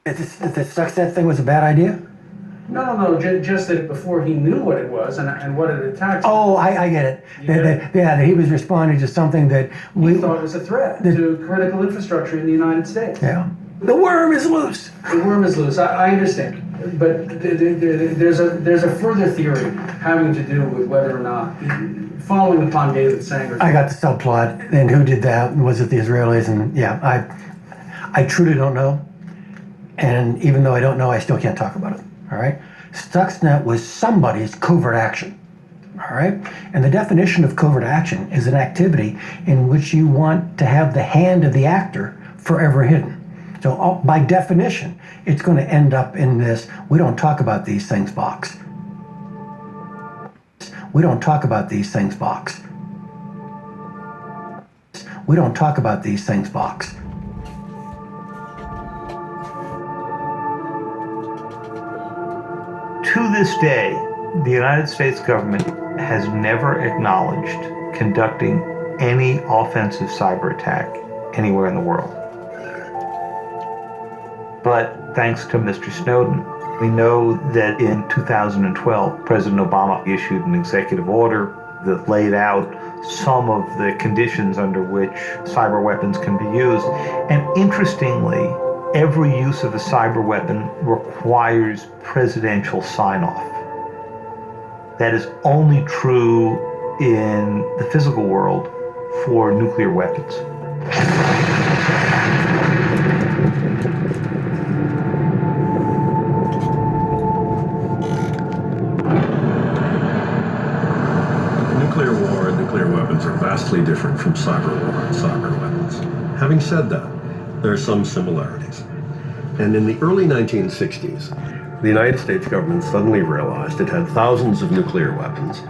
The Stuxnet thing was a bad idea? No, just that before he knew what it was and what it attacked. Oh, I get it. That he was responding to something that we thought was a threat to critical infrastructure in the United States. Yeah. The worm is loose. The worm is loose. I understand. But there's a further theory having to do with whether or not, following upon David Sanger's. I got the subplot, and who did that? Was it the Israelis? And yeah, I truly don't know. And even though I don't know, I still can't talk about it. All right? Stuxnet was somebody's covert action. All right? And the definition of covert action is an activity in which you want to have the hand of the actor forever hidden. So by definition, it's going to end up in this, we don't talk about these things box. We don't talk about these things box. We don't talk about these things box. To this day, the United States government has never acknowledged conducting any offensive cyber attack anywhere in the world. But thanks to Mr. Snowden, we know that in 2012, President Obama issued an executive order that laid out some of the conditions under which cyber weapons can be used. And interestingly, every use of a cyber weapon requires presidential sign-off. That is only true in the physical world for nuclear weapons. Nuclear war and nuclear weapons are vastly different from cyber war and cyber weapons. Having said that, there are some similarities. And in the early 1960s, the United States government suddenly realized it had thousands of nuclear weapons,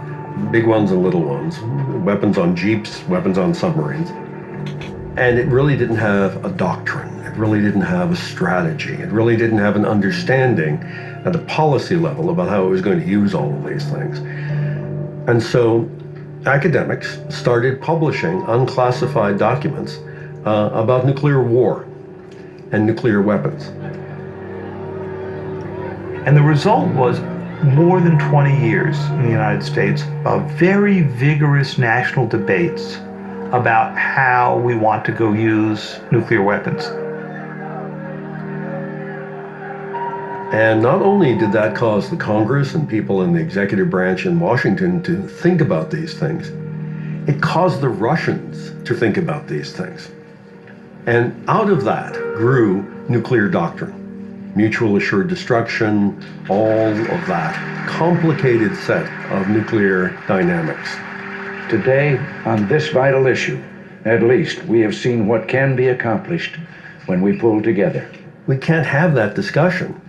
big ones and little ones, weapons on jeeps, weapons on submarines. And it really didn't have a doctrine. It really didn't have a strategy. It really didn't have an understanding at the policy level about how it was going to use all of these things. And so academics started publishing unclassified documents about nuclear war and nuclear weapons. And the result was more than 20 years in the United States of very vigorous national debates about how we want to go use nuclear weapons. And not only did that cause the Congress and people in the executive branch in Washington to think about these things, it caused the Russians to think about these things. And out of that grew nuclear doctrine, mutual assured destruction, all of that complicated set of nuclear dynamics. Today, on this vital issue, at least, we have seen what can be accomplished when we pull together. We can't have that discussion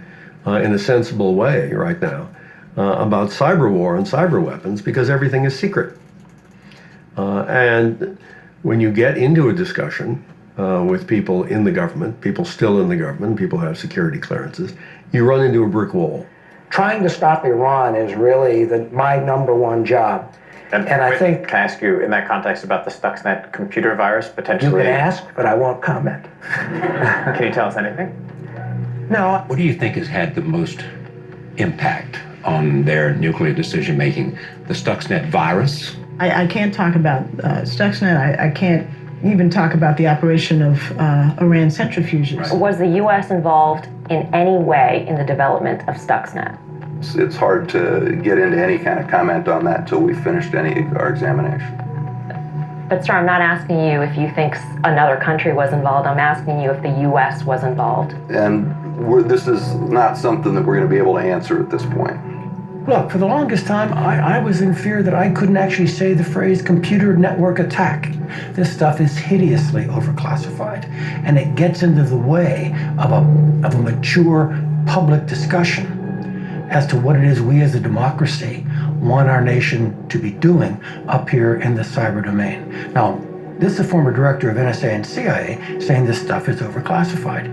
in a sensible way right now about cyber war and cyber weapons because everything is secret. And when you get into a discussion with people in the government, people still in the government, people who have security clearances, you run into a brick wall. Trying to stop Iran is really my number one job. And I think... Can I ask you, in that context, about the Stuxnet computer virus potentially? You can ask, but I won't comment. Can you tell us anything? No. What do you think has had the most impact on their nuclear decision-making? The Stuxnet virus? I can't talk about Stuxnet. I can't even talk about the operation of Iran centrifuges. Right. Was the U.S. involved in any way in the development of Stuxnet? It's hard to get into any kind of comment on that until we finished our examination. But sir, I'm not asking you if you think another country was involved. I'm asking you if the U.S. was involved. And this is not something that we're going to be able to answer at this point. Look, for the longest time, I was in fear that I couldn't actually say the phrase computer network attack. This stuff is hideously overclassified, and it gets into the way of a mature public discussion as to what it is we as a democracy want our nation to be doing up here in the cyber domain. Now, this is a former director of NSA and CIA saying this stuff is overclassified.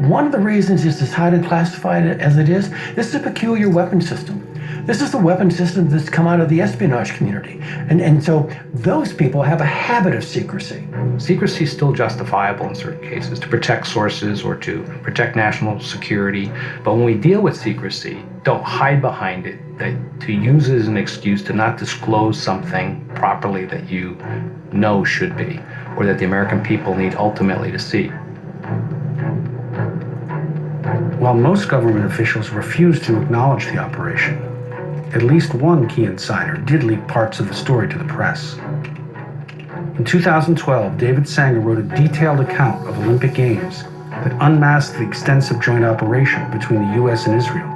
One of the reasons is highly classified as it is. This is a peculiar weapon system. This is the weapon system that's come out of the espionage community. And so those people have a habit of secrecy. Secrecy is still justifiable in certain cases to protect sources or to protect national security. But when we deal with secrecy, don't hide behind it, that to use it as an excuse to not disclose something properly that you know should be, or that the American people need ultimately to see. While most government officials refused to acknowledge the operation, at least one key insider did leak parts of the story to the press. In 2012, David Sanger wrote a detailed account of Olympic Games that unmasked the extensive joint operation between the U.S. and Israel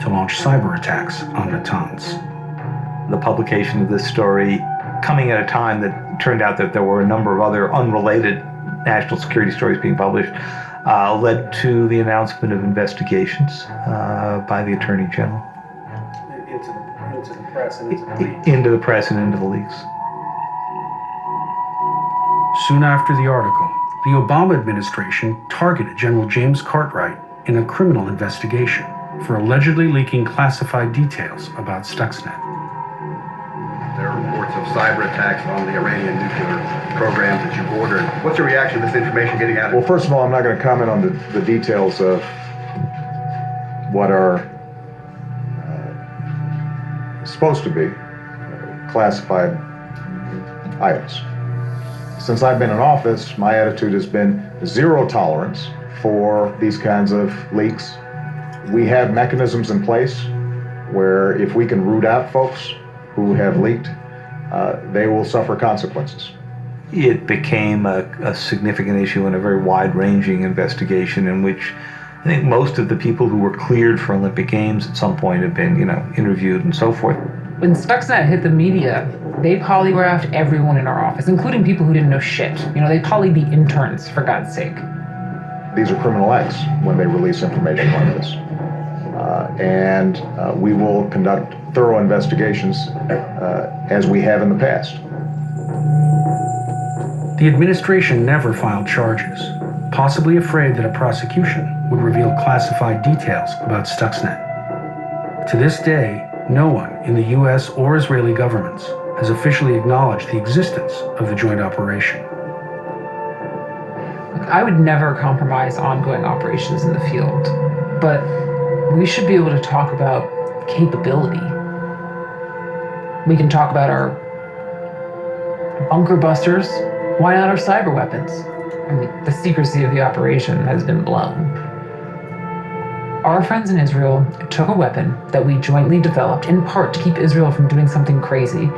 to launch cyber attacks on Natanz. The publication of this story coming at a time that turned out that there were a number of other unrelated national security stories being published led to the announcement of investigations by the Attorney General. Into the press and into the leaks. Into the press and into the leaks. Soon after the article, the Obama administration targeted General James Cartwright in a criminal investigation for allegedly leaking classified details about Stuxnet. There are reports of cyber attacks on the Iranian nuclear programs that you've ordered. What's your reaction to this information getting out? Well, first of all, I'm not going to comment on the details of what are supposed to be classified items. Since I've been in office, my attitude has been zero tolerance for these kinds of leaks. We have mechanisms in place where if we can root out folks who have leaked, they will suffer consequences. It became a significant issue in a very wide-ranging investigation in which I think most of the people who were cleared for Olympic Games at some point have been, interviewed and so forth. When Stuxnet hit the media, they polygraphed everyone in our office, including people who didn't know shit. They polyed the interns, for God's sake. These are criminal acts when they release information like this. And we will conduct thorough investigations as we have in the past. The administration never filed charges, possibly afraid that a prosecution would reveal classified details about Stuxnet. To this day, no one in the U.S. or Israeli governments has officially acknowledged the existence of the joint operation. I would never compromise ongoing operations in the field, but we should be able to talk about capability. We can talk about our bunker busters. Why not our cyber weapons? The secrecy of the operation has been blown. Our friends in Israel took a weapon that we jointly developed in part to keep Israel from doing something crazy,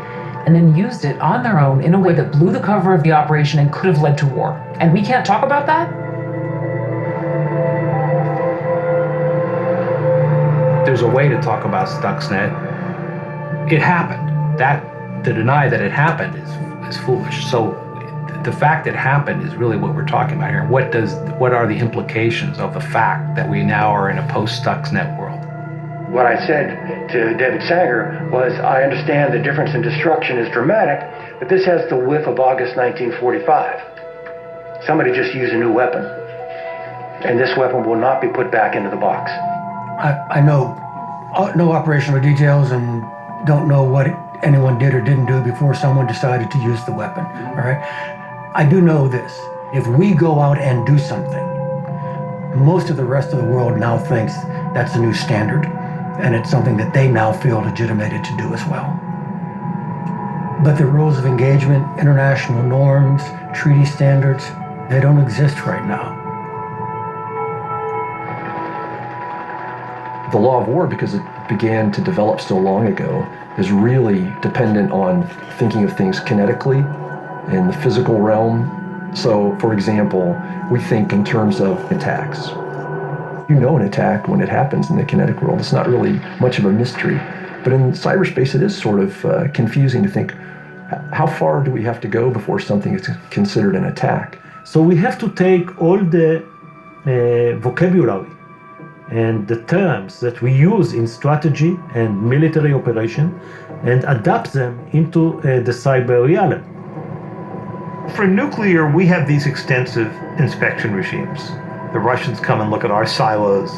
and then used it on their own in a way that blew the cover of the operation and could have led to war. And we can't talk about that? There's a way to talk about Stuxnet. It happened. To deny that it happened is foolish. So the fact it happened is really what we're talking about here. What are the implications of the fact that we now are in a post-Stuxnet world? What I said to David Sanger was, I understand the difference in destruction is dramatic, but this has the whiff of August 1945. Somebody just used a new weapon, and this weapon will not be put back into the box. I know no operational details and don't know what anyone did or didn't do before someone decided to use the weapon, all right? I do know this. If we go out and do something, most of the rest of the world now thinks that's a new standard, and it's something that they now feel legitimated to do as well. But the rules of engagement, international norms, treaty standards, they don't exist right now. The law of war, because it began to develop so long ago, is really dependent on thinking of things kinetically in the physical realm. So, for example, we think in terms of attacks. You know an attack when it happens in the kinetic world. It's not really much of a mystery. But in cyberspace, it is sort of confusing to think, how far do we have to go before something is considered an attack? So we have to take all the vocabulary and the terms that we use in strategy and military operation and adapt them into the cyber realm. For nuclear, we have these extensive inspection regimes. The Russians come and look at our silos.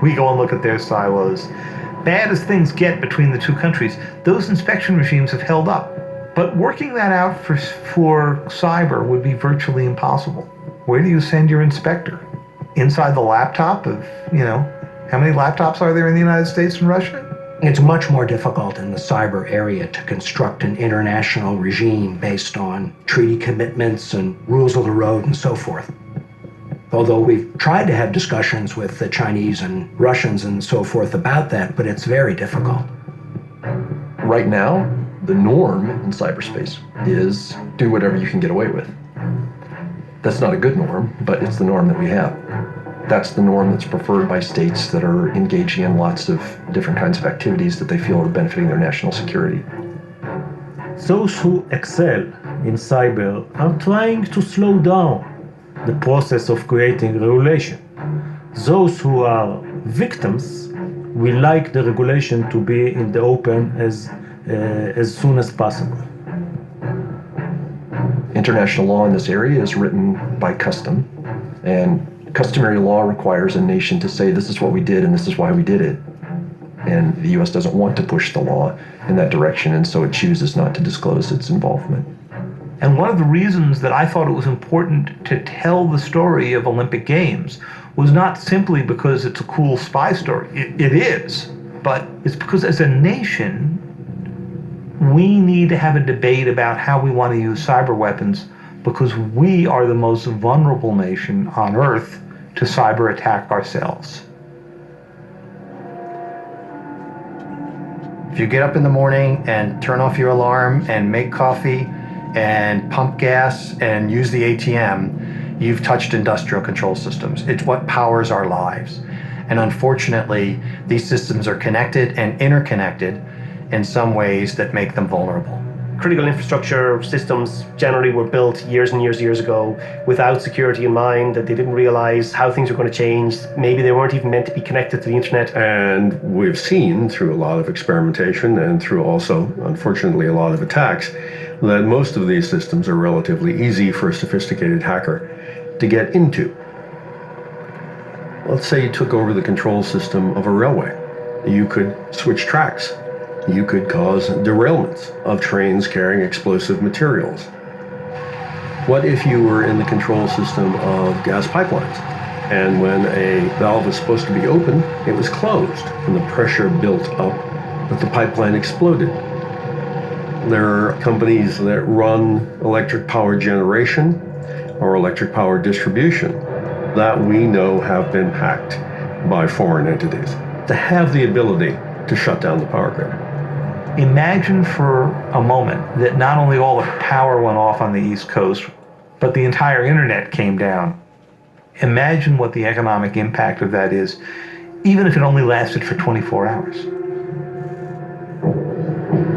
We go and look at their silos. bad as things get between the two countries, those inspection regimes have held up. But working that out for cyber would be virtually impossible. Where do you send your inspector? Inside the laptop of, how many laptops are there in the United States and Russia? It's much more difficult in the cyber area to construct an international regime based on treaty commitments and rules of the road and so forth. Although we've tried to have discussions with the Chinese and Russians and so forth about that, but it's very difficult. Right now, the norm in cyberspace is do whatever you can get away with. That's not a good norm, but it's the norm that we have. That's the norm that's preferred by states that are engaging in lots of different kinds of activities that they feel are benefiting their national security. Those who excel in cyber are trying to slow down the process of creating regulation. Those who are victims will like the regulation to be in the open as soon as possible. International law in this area is written by custom, and customary law requires a nation to say this is what we did and this is why we did it. And the U.S. doesn't want to push the law in that direction, and so it chooses not to disclose its involvement. And one of the reasons that I thought it was important to tell the story of Olympic Games was not simply because it's a cool spy story. It is, but it's because as a nation, we need to have a debate about how we want to use cyber weapons, because we are the most vulnerable nation on Earth to cyber attack ourselves. If you get up in the morning and turn off your alarm and make coffee and pump gas and use the ATM, you've touched industrial control systems. It's what powers our lives. And unfortunately, these systems are connected and interconnected in some ways that make them vulnerable. Critical infrastructure systems generally were built years and years ago without security in mind, that they didn't realize how things were going to change. Maybe they weren't even meant to be connected to the internet. And we've seen through a lot of experimentation and through also, unfortunately, a lot of attacks, that most of these systems are relatively easy for a sophisticated hacker to get into. Let's say you took over the control system of a railway. You could switch tracks. You could cause derailments of trains carrying explosive materials. What if you were in the control system of gas pipelines, and when a valve was supposed to be open, it was closed, and the pressure built up that the pipeline exploded? There are companies that run electric power generation or electric power distribution that we know have been hacked by foreign entities to have the ability to shut down the power grid. Imagine for a moment that not only all the power went off on the East Coast, but the entire internet came down. Imagine what the economic impact of that is, even if it only lasted for 24 hours.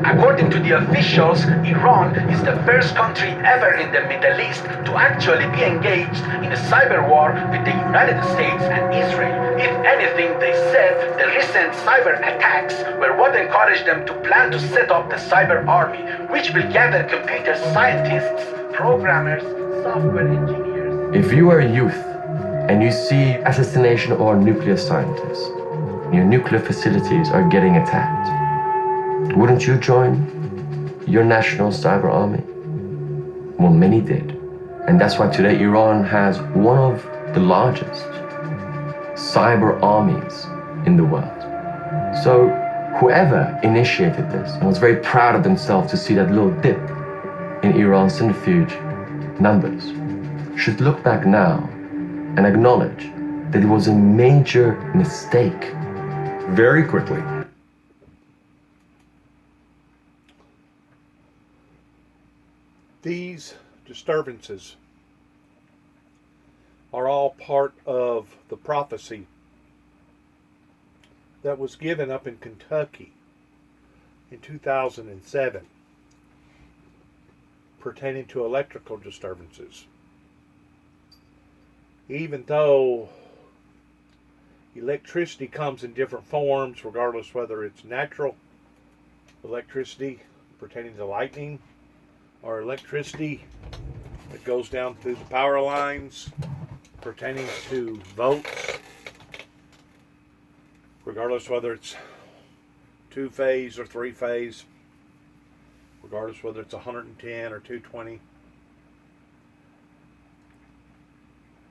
According to the officials, Iran is the first country ever in the Middle East to actually be engaged in a cyber war with the United States and Israel. If anything, they said the recent cyber attacks were what encouraged them to plan to set up the cyber army, which will gather computer scientists, programmers, software engineers. If you are a youth and you see assassination or nuclear scientists, your nuclear facilities are getting attacked, wouldn't you join your national cyber army? Well, many did. And that's why today Iran has one of the largest cyber armies in the world. So whoever initiated this and was very proud of themselves to see that little dip in Iran's centrifuge numbers should look back now and acknowledge that it was a major mistake. Very quickly. These disturbances are all part of the prophecy that was given up in Kentucky in 2007 pertaining to electrical disturbances. Even though electricity comes in different forms, regardless whether it's natural electricity pertaining to lightning, or electricity that goes down through the power lines pertaining to volts, regardless whether it's 2-phase or 3-phase, regardless whether it's 110 or 220,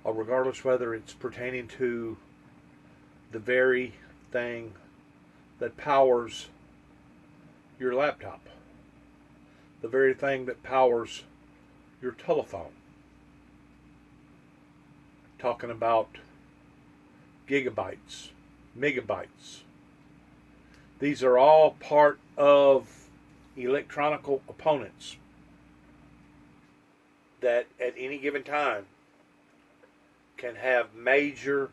or regardless whether it's pertaining to the very thing that powers your laptop, the very thing that powers your telephone. Talking about gigabytes, megabytes. These are all part of electronical opponents that at any given time can have major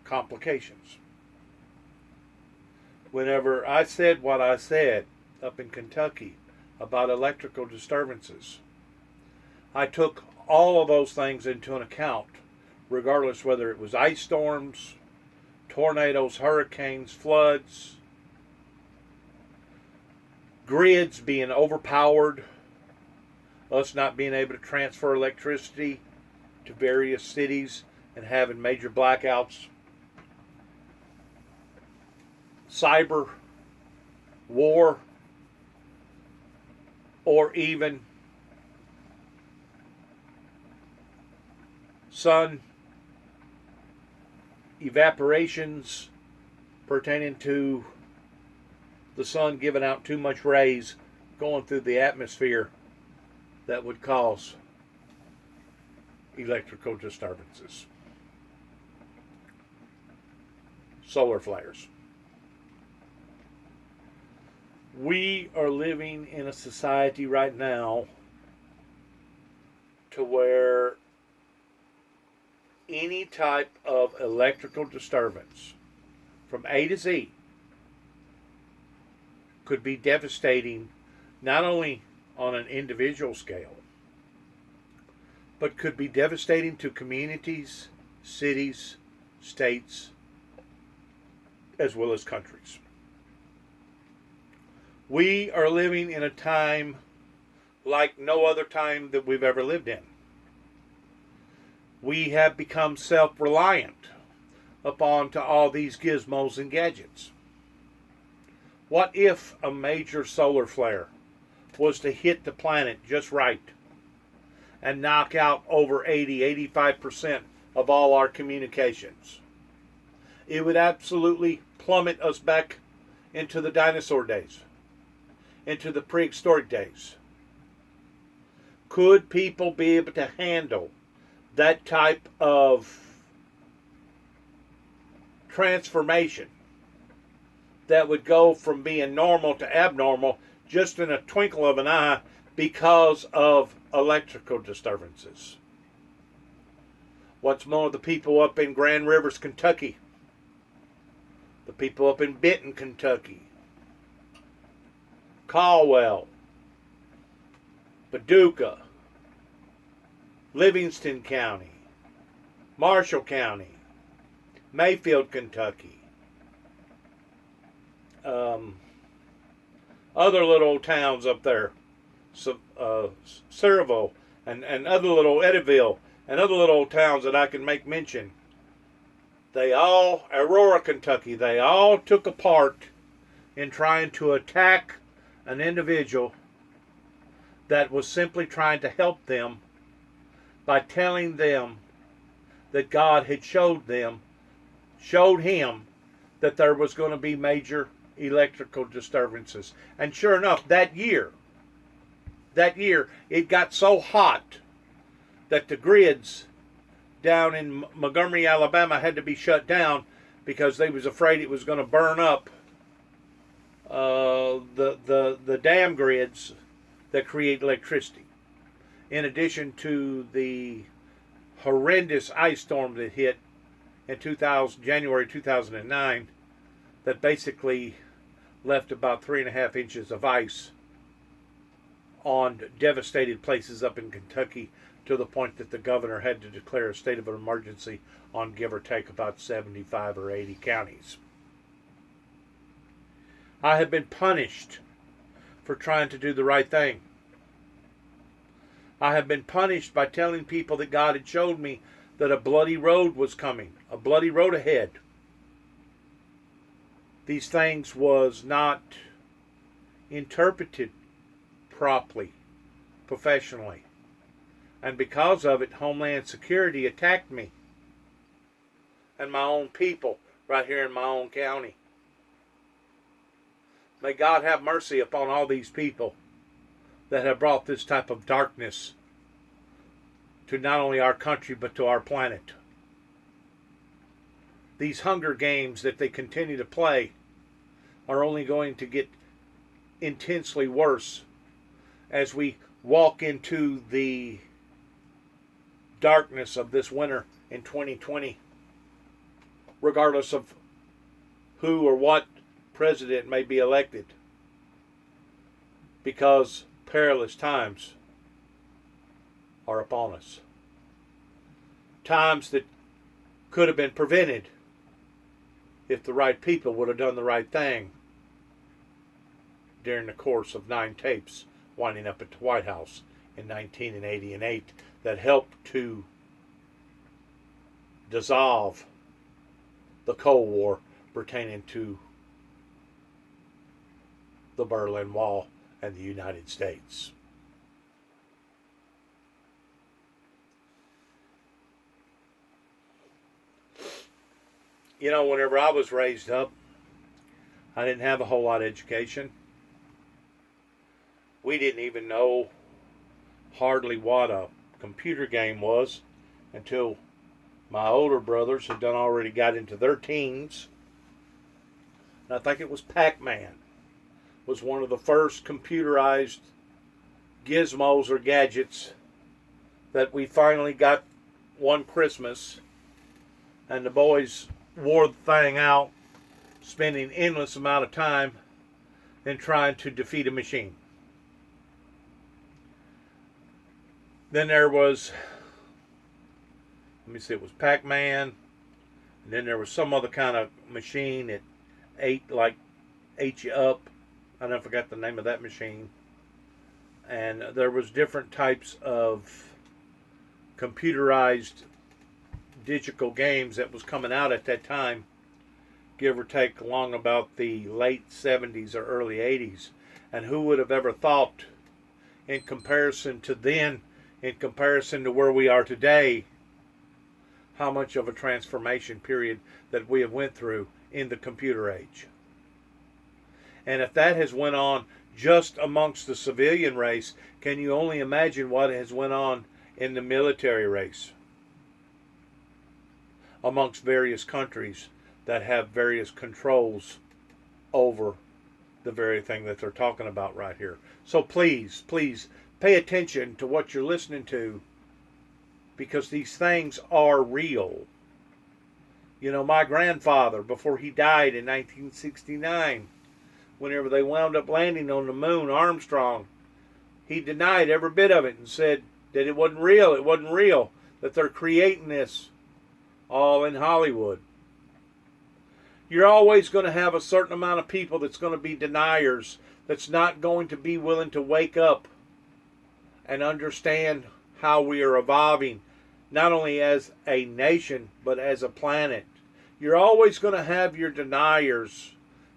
complications. Whenever I said what I said up in Kentucky about electrical disturbances, I took all of those things into an account, regardless whether it was ice storms, tornadoes, hurricanes, floods, grids being overpowered, us not being able to transfer electricity to various cities and having major blackouts, cyber war, or even sun evaporations pertaining to the sun giving out too much rays going through the atmosphere that would cause electrical disturbances. Solar flares. We are living in a society right now to where any type of electrical disturbance from A to Z could be devastating, not only on an individual scale, but could be devastating to communities, cities, states, as well as countries. We are living in a time like no other time that we've ever lived in. We have become self-reliant upon to all these gizmos and gadgets. What if a major solar flare was to hit the planet just right and knock out over 80-85% of all our communications? It would absolutely plummet us back into the dinosaur days, into the prehistoric days. Could people be able to handle that type of transformation that would go from being normal to abnormal just in a twinkle of an eye because of electrical disturbances? What's more, the people up in Grand Rivers, Kentucky, the people up in Benton, Kentucky, Caldwell, Paducah, Livingston County, Marshall County, Mayfield, Kentucky, other little towns up there, Cedarville, and other little Eddyville, and other little towns that I can make mention. They all, Aurora, Kentucky, they all took a part in trying to attack an individual that was simply trying to help them by telling them that God had showed him that there was going to be major electrical disturbances. And sure enough, that year, it got so hot that the grids down in Montgomery, Alabama had to be shut down because they was afraid it was going to burn up the dam grids that create electricity. In addition to the horrendous ice storm that hit in January 2009, that basically left about 3.5 inches of ice on devastated places up in Kentucky, to the point that the governor had to declare a state of emergency on give or take about 75 or 80 counties. I have been punished for trying to do the right thing. I have been punished by telling people that God had showed me that a bloody road was coming, a bloody road ahead. these things was not interpreted properly, professionally. And because of it, Homeland Security attacked me and my own people right here in my own county. May God have mercy upon all these people that have brought this type of darkness to not only our country but to our planet. These Hunger Games that they continue to play are only going to get intensely worse as we walk into the darkness of this winter in 2020, regardless of who or what president may be elected, because perilous times are upon us. Times that could have been prevented if the right people would have done the right thing during the course of 9 tapes winding up at the White House in 1980 and 8 that helped to dissolve the Cold War pertaining to the Berlin Wall and the United States. You know, whenever I was raised up, I didn't have a whole lot of education. We didn't even know hardly what a computer game was until my older brothers had already got into their teens. And I think it was Pac-Man was one of the first computerized gizmos or gadgets that we finally got one Christmas, and the boys wore the thing out, spending endless amount of time in trying to defeat a machine. Then there was, let me see, it was Pac-Man, and then there was some other kind of machine that ate you up. I forgot the name of that machine. And there was different types of computerized digital games that was coming out at that time, give or take along about the late 70s or early 80s. And who would have ever thought, in comparison to then, in comparison to where we are today, how much of a transformation period that we have went through in the computer age. And if that has went on just amongst the civilian race, can you only imagine what has went on in the military race amongst various countries that have various controls over the very thing that they're talking about right here. So please, please pay attention to what you're listening to, because these things are real. You know, my grandfather, before he died in 1969, whenever they wound up landing on the moon, Armstrong, he denied every bit of it and said that it wasn't real, that they're creating this all in Hollywood. You're always going to have a certain amount of people that's going to be deniers, that's not going to be willing to wake up and understand how we are evolving, not only as a nation, but as a planet. You're always going to have your deniers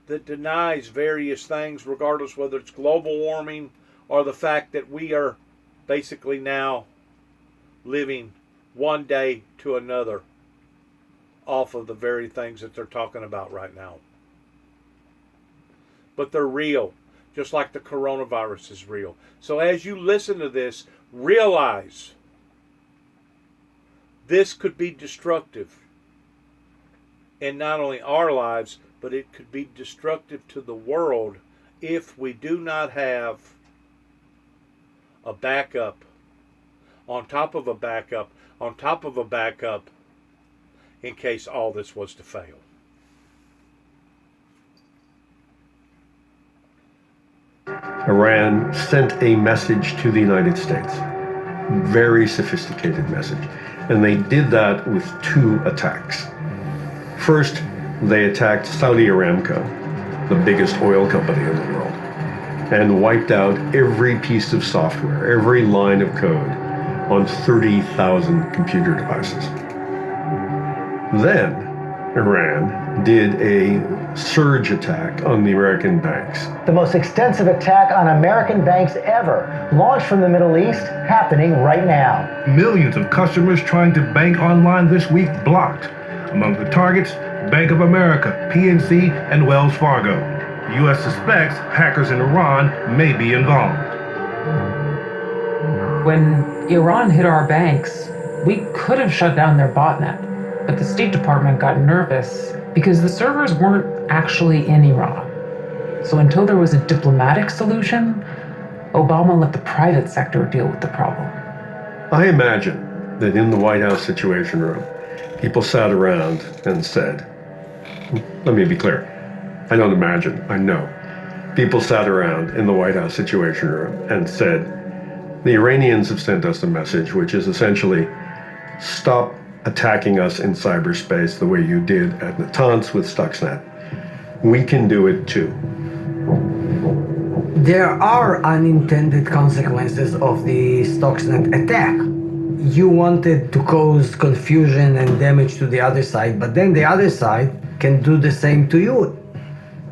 that denies various things, regardless whether it's global warming or the fact that we are basically now living one day to another off of the very things that they're talking about right now. But they're real, just like the coronavirus is real. So as you listen to this, realize this could be destructive in not only our lives, but it could be destructive to the world if we do not have a backup on top of a backup on top of a backup in case all this was to fail. Iran sent a message to the United States. Very sophisticated message. And they did that with 2 attacks. First, they attacked Saudi Aramco, the biggest oil company in the world, and wiped out every piece of software, every line of code on 30,000 computer devices. Then Iran did a surge attack on the American banks. The most extensive attack on American banks ever, launched from the Middle East, happening right now. Millions of customers trying to bank online this week blocked. Among the targets, Bank of America, PNC, and Wells Fargo. The U.S. suspects hackers in Iran may be involved. When Iran hit our banks, we could have shut down their botnet, but the State Department got nervous because the servers weren't actually in Iran. So until there was a diplomatic solution, Obama let the private sector deal with the problem. I imagine that in the White House Situation Room, people sat around and said, let me be clear, I don't imagine, I know. People sat around in the White House Situation Room and said, the Iranians have sent us a message which is essentially, stop attacking us in cyberspace the way you did at Natanz with Stuxnet. We can do it too. There are unintended consequences of the Stuxnet attack. You wanted to cause confusion and damage to the other side, but then the other side can do the same to you.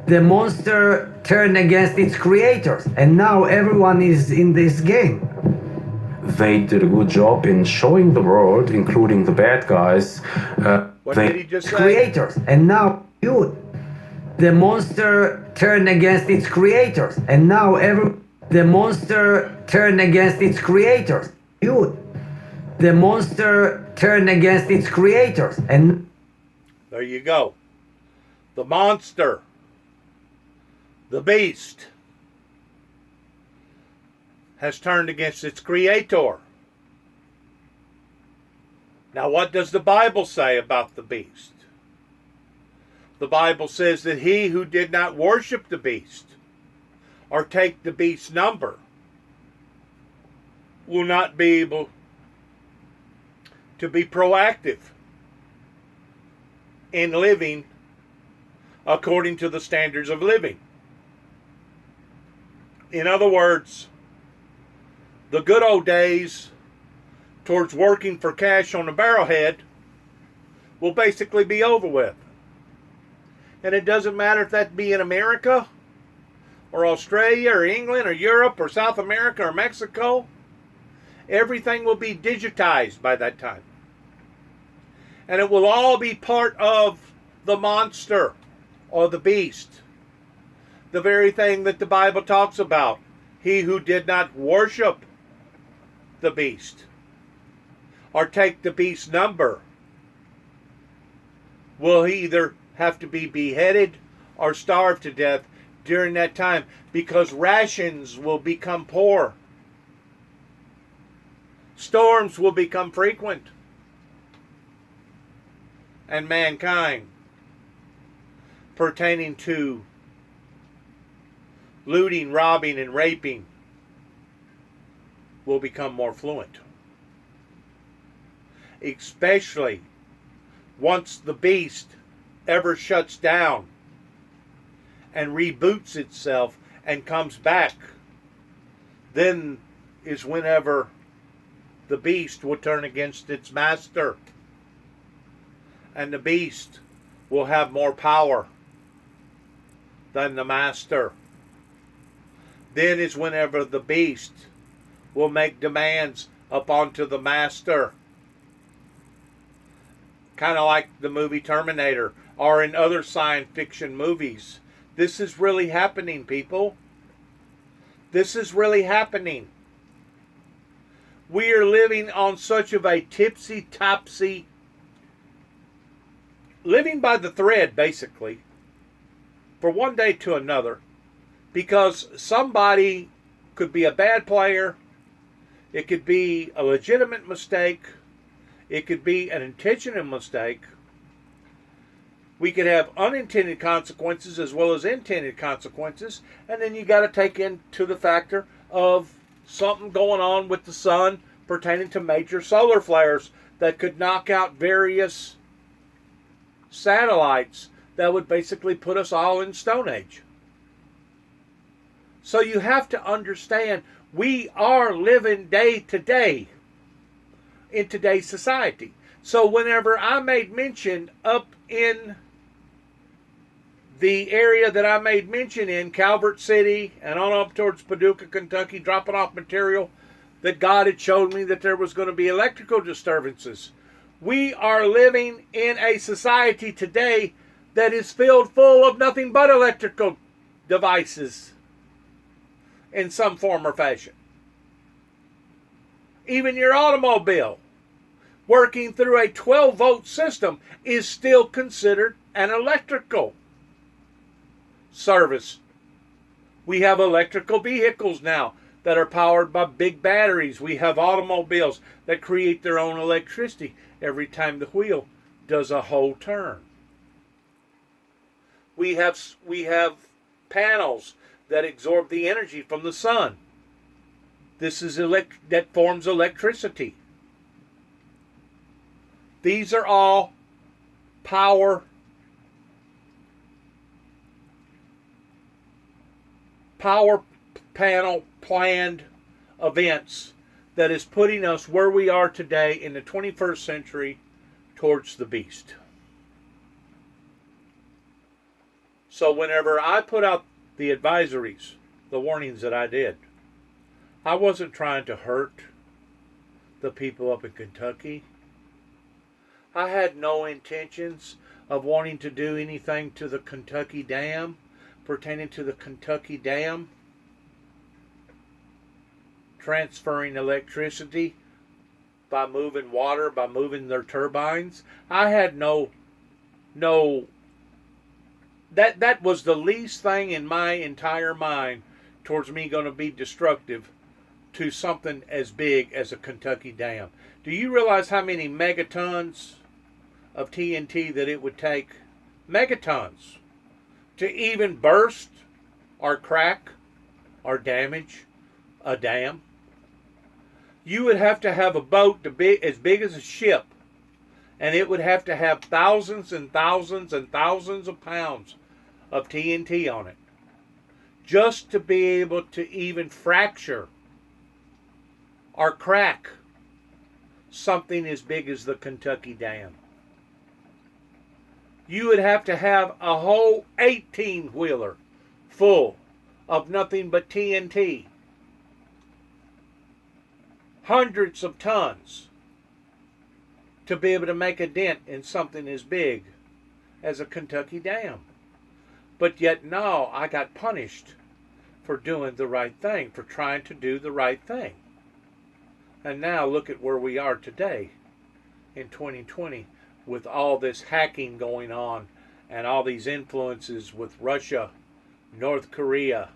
The monster turned against its creators, and now everyone is in this game. They did a good job in showing the world, including the bad guys. What did he just say? Creators, and now you. The monster turned against its creators, and now the monster turned against its creators. You. The monster turned against its creators, and there you go. The monster, the beast, has turned against its creator. Now, what does the Bible say about the beast? The Bible says that he who did not worship the beast or take the beast's number will not be able to be proactive in living according to the standards of living. In other words, the good old days towards working for cash on a barrelhead will basically be over with. And it doesn't matter if that be in America or Australia or England or Europe or South America or Mexico. Everything will be digitized by that time. And it will all be part of the monster or the beast. The very thing that the Bible talks about. He who did not worship the beast or take the beast's number will either have to be beheaded or starve to death during that time, because rations will become poor. Storms will become frequent. And mankind, pertaining to looting, robbing, and raping, will become more fluent. Especially once the beast ever shuts down and reboots itself and comes back, then is whenever the beast will turn against its master. And the beast will have more power than the master. Then is whenever the beast will make demands upon to the master. Kind of like the movie Terminator or in other science fiction movies. This is really happening, people. This is really happening. We are living on such of a tipsy-topsy, living by the thread, basically, for one day to another, because somebody could be a bad player, it could be a legitimate mistake, it could be an intentional mistake. We could have unintended consequences as well as intended consequences, and then you got to take into the factor of something going on with the sun pertaining to major solar flares that could knock out various satellites that would basically put us all in Stone Age. So you have to understand, we are living day to day in today's society. So whenever I made mention up in the area that I made mention in, Calvert City and on up towards Paducah, Kentucky, dropping off material, that God had showed me that there was going to be electrical disturbances. We are living in a society today that is filled full of nothing but electrical devices in some form or fashion. Even your automobile working through a 12-volt system is still considered an electrical service. We have electrical vehicles now that are powered by big batteries. We have automobiles that create their own electricity every time the wheel does a whole turn. We have panels that absorb the energy from the sun. This is that forms electricity. These are all power panel planned events that is putting us where we are today in the 21st century towards the beast. So whenever I put out the advisories, the warnings that I did, I wasn't trying to hurt the people up in Kentucky. I had no intentions of wanting to do anything to the Kentucky Dam, pertaining to the Kentucky Dam, transferring electricity by moving water, by moving their turbines. I had that was the least thing in my entire mind towards me going to be destructive to something as big as a Kentucky Dam. Do you realize how many megatons of TNT that it would take? Megatons to even burst or crack or damage a dam. You would have to have a boat as big as a ship, and it would have to have thousands and thousands and thousands of pounds of TNT on it just to be able to even fracture or crack something as big as the Kentucky Dam. You would have to have a whole 18-wheeler full of nothing but TNT. Hundreds of tons to be able to make a dent in something as big as a Kentucky Dam. But yet now I got punished for doing the right thing, for trying to do the right thing. And now look at where we are today in 2020 with all this hacking going on and all these influences with Russia, North Korea,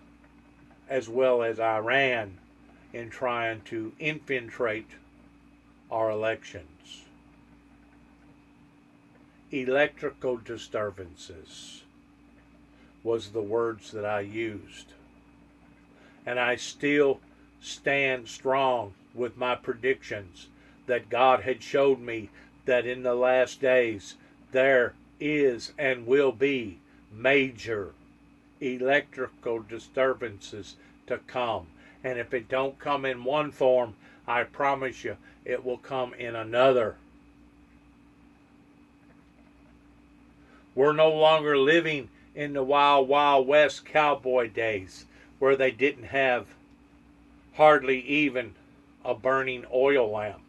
as well as Iran in trying to infiltrate our elections. Electrical disturbances was the words that I used. And I still stand strong with my predictions that God had showed me that in the last days there is and will be major electrical disturbances to come. And if it don't come in one form, I promise you it will come in another. We're no longer living in the wild, wild west cowboy days where they didn't have hardly even a burning oil lamp.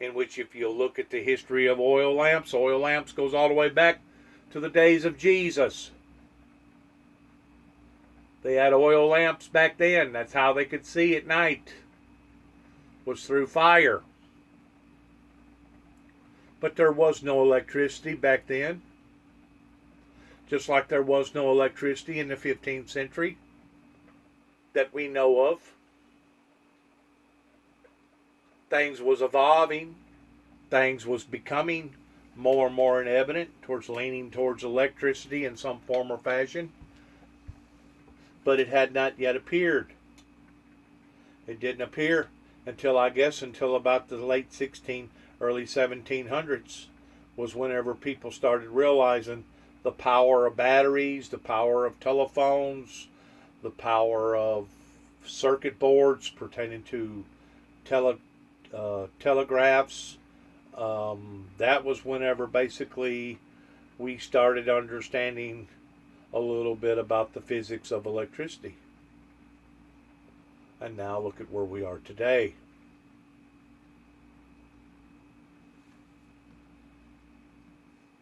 In which, if you look at the history of oil lamps goes all the way back to the days of Jesus. They had oil lamps back then. That's how they could see at night, was through fire. But there was no electricity back then. Just like there was no electricity in the 15th century that we know of. Things was evolving. Things was becoming more and more evident towards leaning towards electricity in some form or fashion. But it had not yet appeared. It didn't appear until about the late 16, early 1700s was whenever people started realizing the power of batteries, the power of telephones, the power of circuit boards pertaining to telegraphs, That was whenever basically we started understanding a little bit about the physics of electricity. And now look at where we are today.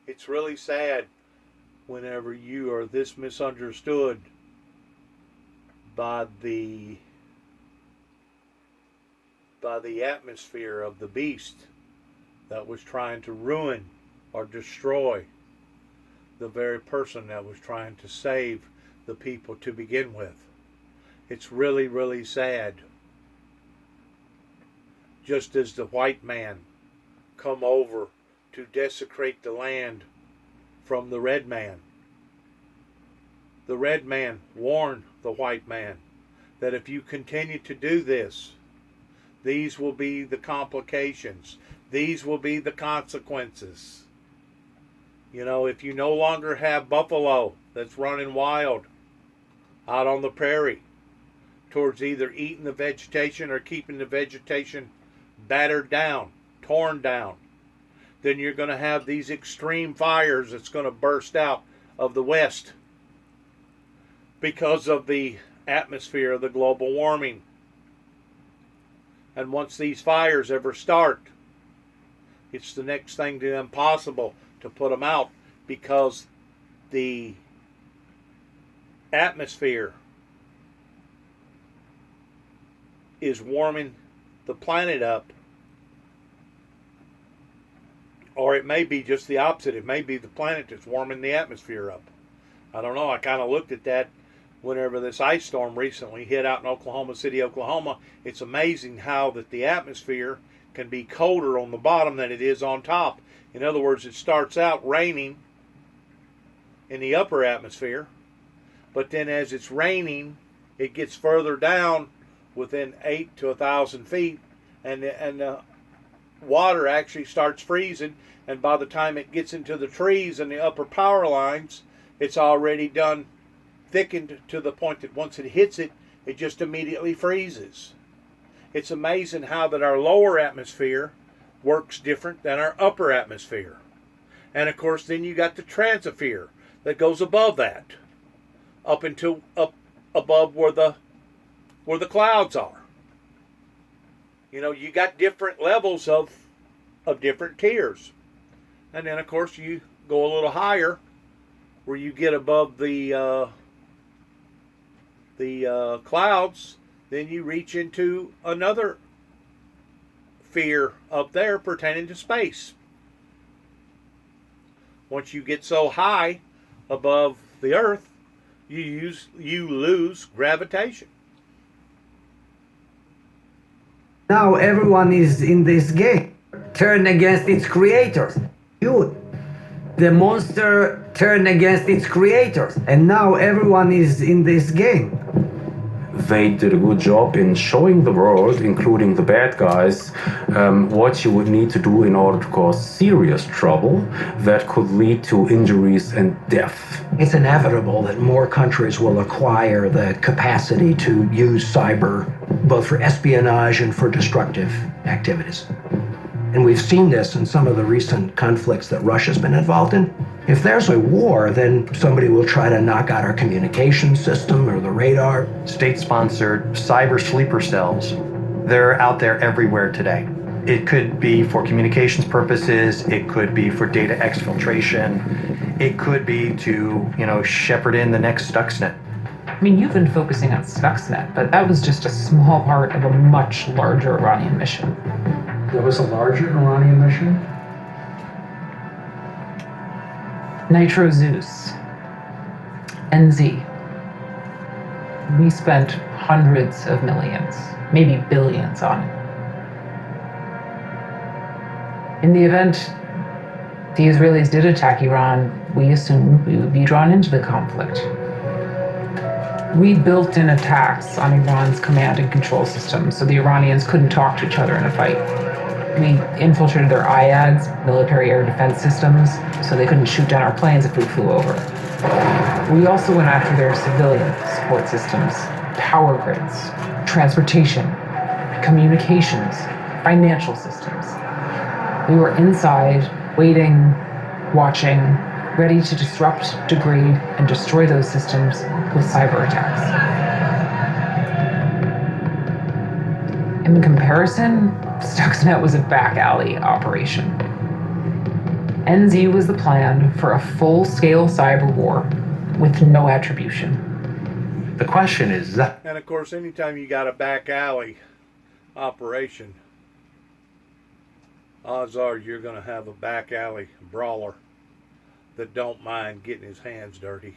It's really sad whenever you are this misunderstood by the atmosphere of the beast that was trying to ruin or destroy the very person that was trying to save the people to begin with. It's really, really sad. Just as the white man come over to desecrate the land from the red man warned the white man that if you continue to do this, these will be the complications. These will be the consequences. You know, if you no longer have buffalo that's running wild out on the prairie towards either eating the vegetation or keeping the vegetation battered down, torn down, then you're going to have these extreme fires that's going to burst out of the west because of the atmosphere of the global warming. And once these fires ever start, it's the next thing to impossible to put them out, because the atmosphere is warming the planet up. Or it may be just the opposite. It may be the planet that's warming the atmosphere up. I don't know. I kind of looked at that whenever this ice storm recently hit out in Oklahoma City, Oklahoma. It's amazing how that the atmosphere can be colder on the bottom than it is on top. In other words, it starts out raining in the upper atmosphere, but then as it's raining, it gets further down within 8 to 1,000 feet, and the water actually starts freezing, and by the time it gets into the trees and the upper power lines, it's already done thickened to the point that once it hits it, it just immediately freezes. It's amazing how that our lower atmosphere works different than our upper atmosphere. And of course, then you got the transosphere that goes above that, up above where the clouds are. You know, you got different levels of different tiers. And then of course you go a little higher where you get above the clouds, then you reach into another sphere up there pertaining to space. Once you get so high above the earth, you lose gravitation. Now everyone is in this game, turned against its creators. The monster turned against its creators, and now everyone is in this game. They did a good job in showing the world, including the bad guys, what you would need to do in order to cause serious trouble that could lead to injuries and death. It's inevitable that more countries will acquire the capacity to use cyber, both for espionage and for destructive activities. And we've seen this in some of the recent conflicts that Russia's been involved in. If there's a war, then somebody will try to knock out our communication system or the radar. State-sponsored cyber sleeper cells, they're out there everywhere today. It could be for communications purposes, it could be for data exfiltration, it could be to, shepherd in the next Stuxnet. I mean, you've been focusing on Stuxnet, but that was just a small part of a much larger Iranian mission. There was a larger Iranian mission? Nitro Zeus. NZ. We spent hundreds of millions, maybe billions on it. In the event the Israelis did attack Iran, we assumed we would be drawn into the conflict. We built in attacks on Iran's command and control system so the Iranians couldn't talk to each other in a fight. We infiltrated their IADs, military air defense systems, so they couldn't shoot down our planes if we flew over. We also went after their civilian support systems, power grids, transportation, communications, financial systems. We were inside, waiting, watching, ready to disrupt, degrade, and destroy those systems with cyber attacks. In comparison, Stuxnet was a back alley operation. NZ was the plan for a full-scale cyber war with no attribution. The question is, And of course, anytime you got a back alley operation, odds are you're going to have a back alley brawler that don't mind getting his hands dirty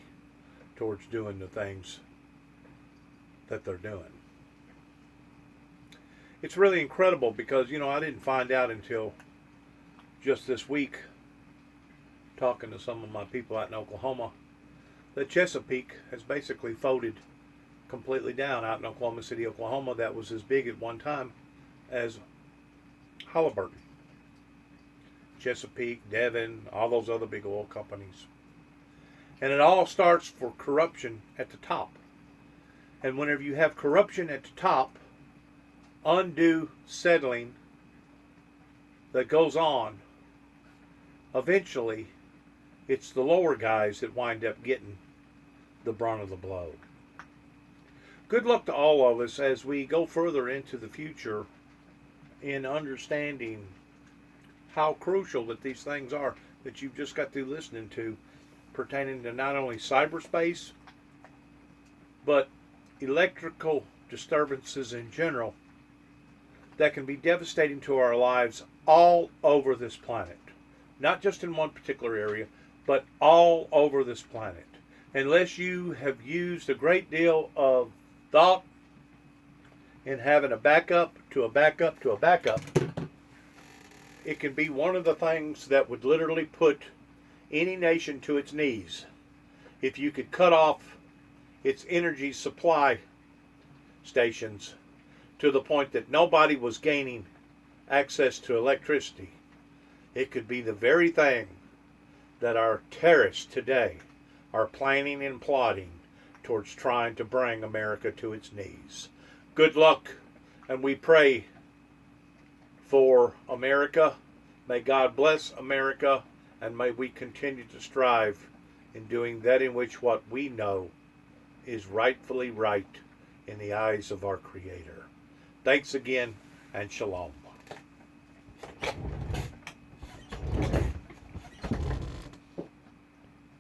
towards doing the things that they're doing. It's really incredible because, I didn't find out until just this week, talking to some of my people out in Oklahoma, that Chesapeake has basically folded completely down out in Oklahoma City, Oklahoma. That was as big at one time as Halliburton. Chesapeake, Devon, all those other big oil companies. And it all starts for corruption at the top. And whenever you have corruption at the top, undue settling that goes on, eventually it's the lower guys that wind up getting the brunt of the blow. Good luck to all of us as we go further into the future in understanding how crucial that these things are that you've just got through listening to, pertaining to not only cyberspace, but electrical disturbances in general that can be devastating to our lives all over this planet. Not just in one particular area, but all over this planet. Unless you have used a great deal of thought in having a backup to a backup to a backup, it can be one of the things that would literally put any nation to its knees if you could cut off its energy supply stations to the point that nobody was gaining access to electricity. It could be the very thing that our terrorists today are planning and plotting towards trying to bring America to its knees. Good luck, and we pray for America. May God bless America, and may we continue to strive in doing that in which what we know is rightfully right in the eyes of our Creator. Thanks again, and shalom.